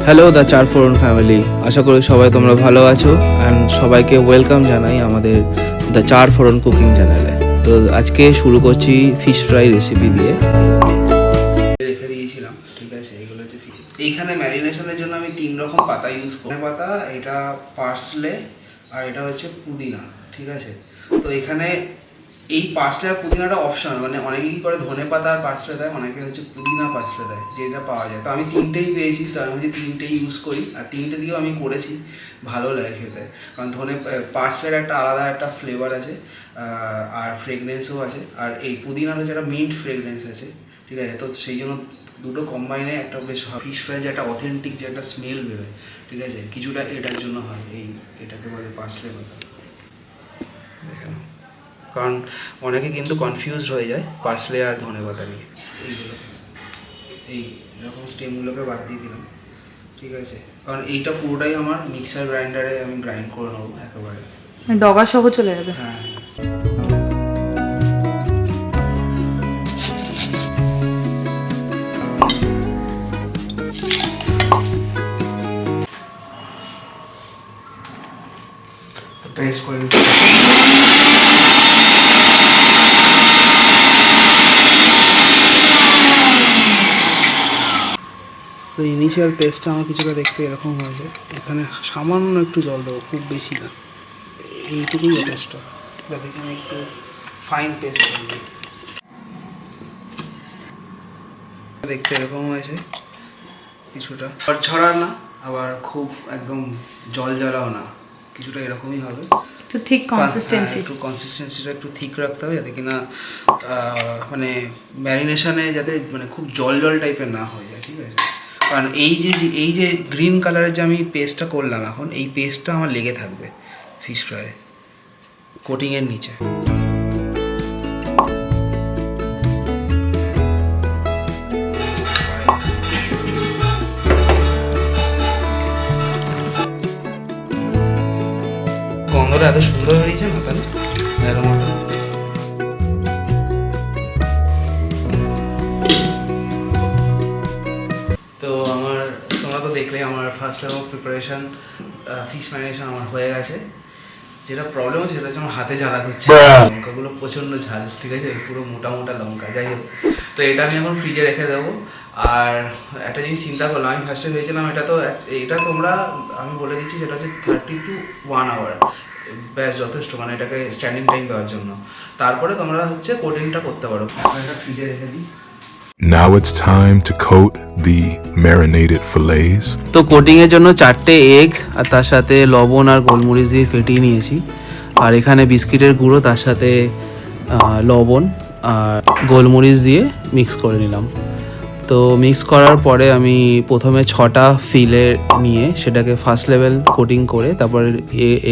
Hello the চার ফোরন family, আশা করি সবাই তোমরা ভালো আছো অ্যান্ড সবাইকে ওয়েলকাম জানাই আমাদের দ্য চার ফোরন কুকিং চ্যানেলে। তো আজকে শুরু করছি ফিশ ফ্রাই রেসিপি দিয়ে। রেখে দিয়েছিলাম, ঠিক আছে। এগুলো হচ্ছে এইখানে ম্যারিনেশনের জন্য আমি 3 রকম পাতা ইউজ করি। পাতা, এটা পার্সলে, আর এটা হচ্ছে পুদিনা, ঠিক আছে। তো এখানে এই পার্সলে আর পুদিনাটা অপশনাল, মানে অনেকে কী করে ধনে পাতা আর পার্সলে দেয়, অনেকে হচ্ছে পুদিনা পার্সলে দেয়, যেটা পাওয়া যায়। তো আমি 3টেই পেয়েছি, তো আমি হচ্ছে 3টেই ইউজ করি, আর 3টে দিয়েও আমি করেছি, ভালো লাগে খেতে। কারণ পার্সলের একটা আলাদা একটা ফ্লেভার আছে, আর ফ্রেগনেন্সও আছে, আর এই পুদিনার হচ্ছে একটা মিন্ট ফ্রেগনেন্স আছে, ঠিক আছে। তো সেই জন্য দুটো কম্বাইনে একটা বেশ ফিশ ফ্রাই যে একটা অথেন্টিক যে একটা স্মেল বেরোয়, ঠিক আছে, কিছুটা এটার জন্য হয়। এটাকে বলে পার্সলে পাতা, দেখে নাও। কারণ অনেকে কিন্তু কনফিউজ হয়ে যায় পার্সলে আর ধনেপাতা নিয়ে। এই এরকম স্টেমগুলোকে বাদ দিয়ে দিলাম, ঠিক আছে। কারণ এইটা পুরোটাই আমার মিক্সার গ্রাইন্ডারে আমি গ্রাইন্ড করে নেবো একেবারে, ডগা সহ চলে যাবে। হ্যাঁ। পেস্ট করে নিচ্ছি। তো ইনিশিয়াল পেস্টটা আমার কিছুটা দেখতে এরকম হয়েছে। এখানে সামান্য একটু জল দেবো, খুব বেশি না, এইটুকুই যথেষ্ট, যাতে এখানে একটু ফাইন পেস্ট হয়ে যায়। দেখতে এরকম হয়েছে, কিছুটা ঝরঝরা না, আবার খুব একদম জল জ্বালাও না, কিছুটা এরকমই হবে। একটু ঠিক কনসিস্টেন্সি, একটু কনসিস্টেন্সিটা একটু ঠিক রাখতে হবে, যাতে কিনা মানে ম্যারিনেশনে যাতে মানে খুব জল জল টাইপের না হয়ে যায়, ঠিক আছে। কারণ এই যে গ্রিন কালারের যে আমি পেস্টটা করলাম এখন, এই পেস্টটা আমার লেগে থাকবে ফিশ ফ্রাই কোটিংয়ের নিচে। গন্ধটা এত সুন্দর বেরিয়েছে না, তাহলে এরকম। তো তোমরা তো দেখলে আমার first time of preparation fish marination আমার হয়ে গেছে। যেটা প্রবলেম হচ্ছে সেটা হচ্ছে আমার হাতে জ্বালা করছে, লঙ্কাগুলো প্রচণ্ড ঝাল, ঠিক আছে, পুরো মোটা মোটা লঙ্কা। যাই হোক, তো এটা আমি এখন ফ্রিজে রেখে দেবো। আর একটা জিনিস চিন্তা করলাম, আমি ফার্স্টে ভেবেছিলাম এটা আমি বলে দিচ্ছি, সেটা হচ্ছে 30 to 1 hour, ব্যাস যথেষ্ট, মানে এটাকে স্ট্যান্ডিং টাইম দেওয়ার জন্য। তারপরে তোমরা হচ্ছে কোটিংটা করতে পারো। এখন এটা ফ্রিজে রেখে দিই। Now it's time to coat the marinated fillets. তো কোটিংয়ের জন্য 4টে এগ, আর তার সাথে লবণ আর গোলমরিচ দিয়ে ফেটিয়ে নিয়েছি। আর এখানে বিস্কিটের গুঁড়ো, তার সাথে লবণ আর গোলমরিচ দিয়ে মিক্স করে নিলাম। তো মিক্স করার পরে আমি প্রথমে 6টা ফিলে নিয়ে সেটাকে ফার্স্ট লেভেল কোটিং করে তারপর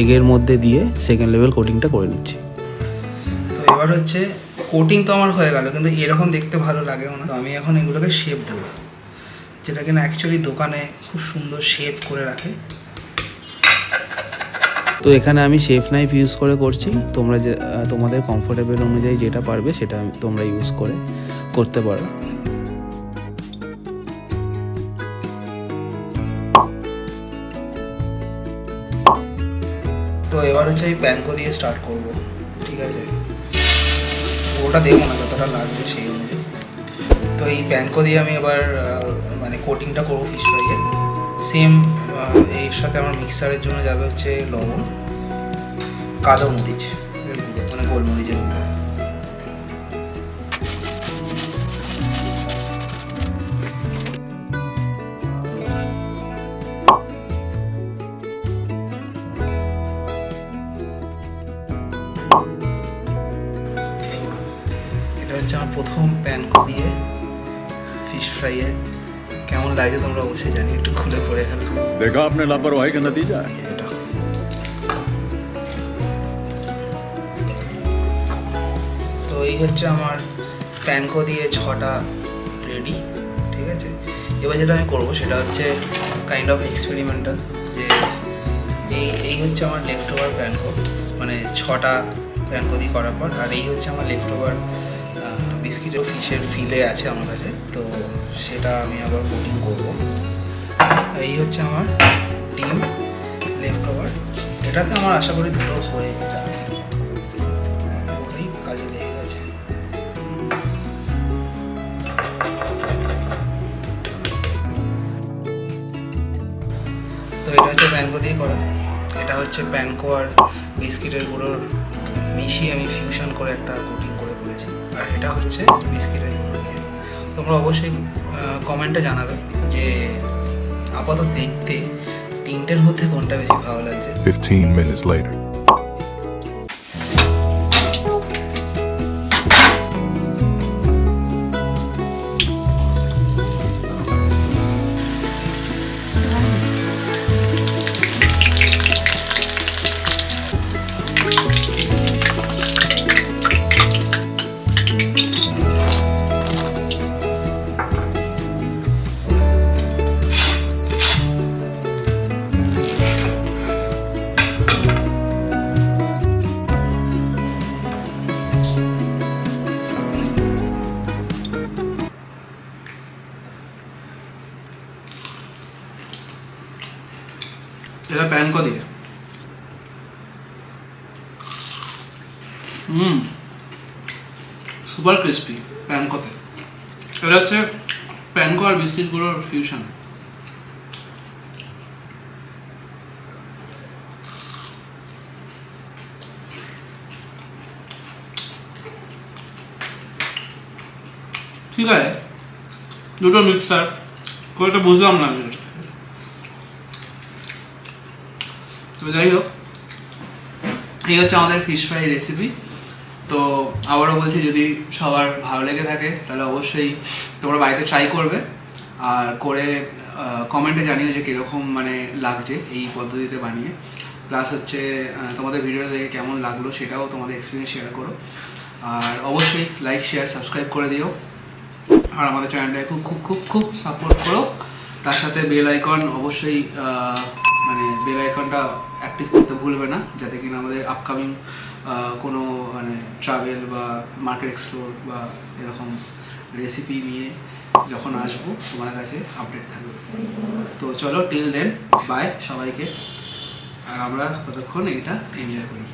এগের মধ্যে দিয়ে সেকেন্ড লেভেল কোটিংটা করে নিচ্ছি। তো এবার হচ্ছে কোটিং তো আমার হয়ে গেল, কিন্তু এরকম দেখতে ভালো লাগে না। তো আমি এখন এগুলোকে শেপ দেবো, যেটা কিনা অ্যাকচুয়ালি দোকানে খুব সুন্দর শেপ করে রাখে। তো এখানে আমি শেফ নাইফ ইউজ করে করছি। তোমরা তোমাদের কমফোর্টেবল অনুযায়ী যেটা পারবে সেটা তোমরা ইউজ করে করতে পারো। তো এবার হচ্ছে এই প্যানকো দিয়ে স্টার্ট করব, ঠিক আছে। ওটা দেবো না, যতটা লাগবে সেই অনুযায়ী। তো এই প্যানকো দিয়ে আমি এবার মানে কোটিংটা করবো ফিশ ফ্রাইয়ে। সেম এর সাথে আমার মিক্সারের জন্য যাবে হচ্ছে লবণ, কালো মরিচ, মানে গোলমরিচের গুঁড়ো। এটা হচ্ছে আমার প্রথম প্যানকো দিয়ে ফিশ ফ্রাইয়ে। কেমন লাগে তোমরা অবশ্যই জানি, একটু খুলে পড়ে গেল। देखा आपने लापरवाही का नतीजा। এটা তো এই হচ্ছে আমার প্যানকো দিয়ে 6টা রেডি, ঠিক আছে। এবার যেটা আমি করবো সেটা হচ্ছে কাইন্ড অফ এক্সপেরিমেন্টাল, যে এই হচ্ছে আমার লেফট ওভার প্যানকো, মানে 6টা প্যানকো দিয়ে করার পর। আর এই হচ্ছে আমার লেফট ওভার বিস্কিট ও ফিশের ফিলে আছে আমার কাছে, তো সেটা আমি আবার কোটিং করবো। এই হচ্ছে আমার ডিম লেফট ওভার। এটাতে আমার আশা করি দুটো হয়ে যাবে, ওটাই কাজে লেগে গেছে। তো এটা হচ্ছে প্যানকো দিয়ে করা, এটা হচ্ছে প্যানকো আর বিস্কিটের গুঁড়োর মিশিয়ে আমি ফিউশন করে একটা কোটিং করে করেছি, আর এটা হচ্ছে বিস্কিটের গুঁড়ো দিয়ে। তোমরা অবশ্যই কমেন্টে জানাবে যে আপাতত দেখতে তিনটের মধ্যে কোনটা বেশি ভালো লাগছে। 15 minutes later. এটা প্যানকো দিয়ে সুপার ক্রিস্পি প্যানকোতে। এটা হচ্ছে প্যানকো আর বিস্কিটগুলোর ফিউশন। ঠিক আছে, দুটো মিক্সার কোনটা বুঝলাম না আমি। তো যাই হোক, এই হচ্ছে আমাদের ফিশ ফ্রাই রেসিপি। তো আবারও বলছি, যদি সবার ভালো লেগে থাকে তাহলে অবশ্যই তোমরা বাড়িতে ট্রাই করবে, আর করে কমেন্টে জানিও যে কীরকম মানে লাগছে এই পদ্ধতিতে বানিয়ে। প্লাস হচ্ছে তোমাদের ভিডিও দেখে কেমন লাগলো সেটাও তোমাদের এক্সপিরিয়েন্স শেয়ার করো, আর অবশ্যই লাইক শেয়ার সাবস্ক্রাইব করে দিও, আর আমাদের চ্যানেলটাকে খুব খুব খুব খুব সাপোর্ট করো। তার সাথে বেল আইকন অবশ্যই মানে বেল আইকনটা অ্যাক্টিভ করতে ভুলবে না, যাতে কিনা আমাদের আপকামিং কোনো মানে ট্রাভেল বা মার্কেট এক্সপ্লোর বা এরকম রেসিপি নিয়ে যখন আসবো তোমার কাছে আপডেট থাকবে। তো চলো, টিল দেন বাই সবাইকে, আর আমরা ততক্ষণ এটা এনজয় করি।